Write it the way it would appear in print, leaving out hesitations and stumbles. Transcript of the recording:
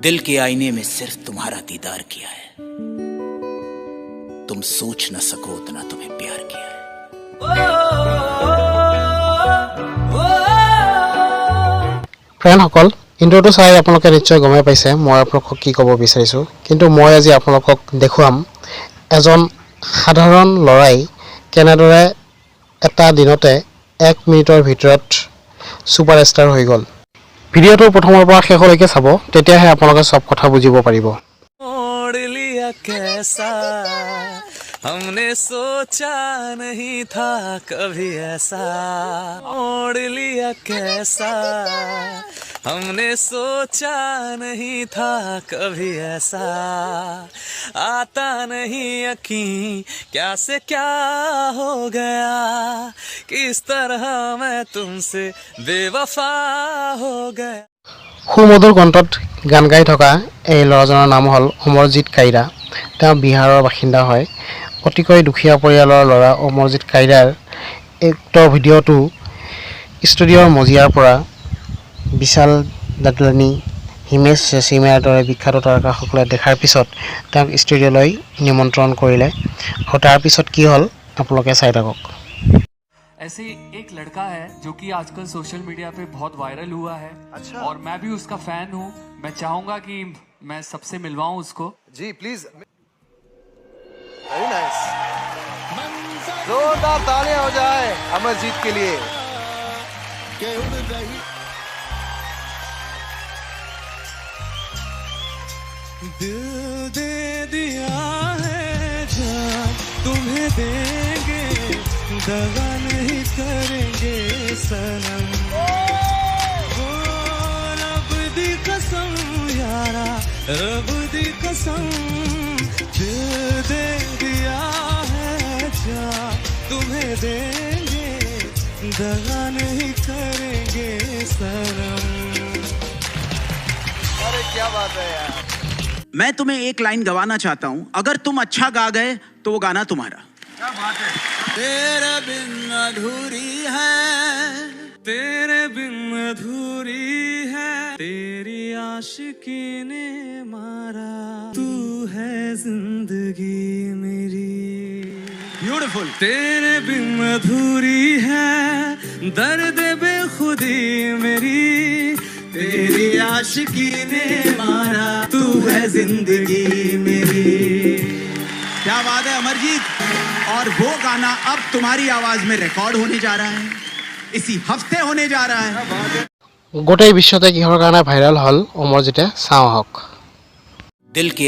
दिल के आईने में सिर्फ तुम्हारा दीदार किया है, तुम सोच न सको उतना तुम्हें प्यार किया है। ফ্ৰেণ্ডসকল, ইন্ট্ৰটো চাই আপোনালোকে নিশ্চয় গমে পাইছে মই আপোনালোকক কি ক'ব বিচাৰিছোঁ, কিন্তু মই আজি আপোনালোকক দেখুৱাম এজন সাধাৰণ ল'ৰাই কেনেদৰে এটা দিনতে 1 মিনিটৰ ভিতৰত ছুপাৰষ্টাৰ হৈ গ'ল। ভিডিঅ'টো প্ৰথমৰ পৰা শেষলৈকে চাব, তেতিয়াহে আপোনালোকে সব কথা বুজিব পাৰিব। हमने सोचा नहीं था कभी ऐसा, मोड़ लिया कैसा, हमने सोचा नहीं था कभी ऐसा, आता नहीं यकीन क्या से क्या हो गया, किस तरह मैं तुमसे बेवफा हो गया। সুমধুৰ কণ্ঠত গান গাই থকা এই ল'ৰাজনৰ নাম হ'ল অমৰজিৎ কাইৰা। তেওঁ বিহাৰৰ বাসিন্দা হয়। অতিকৈ দুখীয়া পৰিয়ালৰ ল'ৰা অমৰজিৎ কাইৰাৰ উক্ত ভিডিঅ'টো ষ্টুডিঅ'ৰ মজিয়াৰ পৰা বিশাল দাদলানী, হিমেশ ৰেশমিয়াৰ দৰে বিখ্যাত তাৰকাসকলে দেখাৰ পিছত তেওঁক ষ্টুডিঅ'লৈ নিমন্ত্ৰণ কৰিলে। আৰু তাৰ পিছত কি হ'ল আপোনালোকে চাই থাকক। ऐसे एक लड़का है जो कि आजकल सोशल मीडिया पे बहुत वायरल हुआ है। अच्छा। और मैं भी उसका फैन हूँ। मैं चाहूंगा कि मैं सबसे मिलवाऊं उसको। जी प्लीज। Very nice. जोरदार तालियां हो जाए अमरजीत के लिए। दिल दे दिया है जान तुम्हें देंगे, दगा नहीं करेंगे सनम। ओ रब दी कसम यारा, रब दी कसम, दिल दे दिया है जान तुम्हें देंगे, दगा नहीं करेंगे सनम। अरे क्या बात है यार। मैं तुम्हें एक लाइन गवाना चाहता हूं, अगर तुम अच्छा गा गए तो वो गाना तुम्हारा। क्या बात है। तेरे बिन अधूरी है, तेरे बिन अधूरी है, तेरी आशिकी ने मारा, तू है जिंदगी मेरी। ब्यूटीफुल। तेरे बिन अधूरी है, दर्द बेखुदी मेरी, तेरी आशिकी ने मारा, तू है जिंदगी मेरी। क्या बात है अमरजीत। और वो गाना अब तुम्हारी आवाज में रिकॉर्ड होने जा रहा है, इसी हफ्ते होने जा रहा है। গোটেই বিশ্বতে কিহৰ কাৰণে ভাইৰেল হ'ল অমৰজিতে চাওঁ আহক। दिल के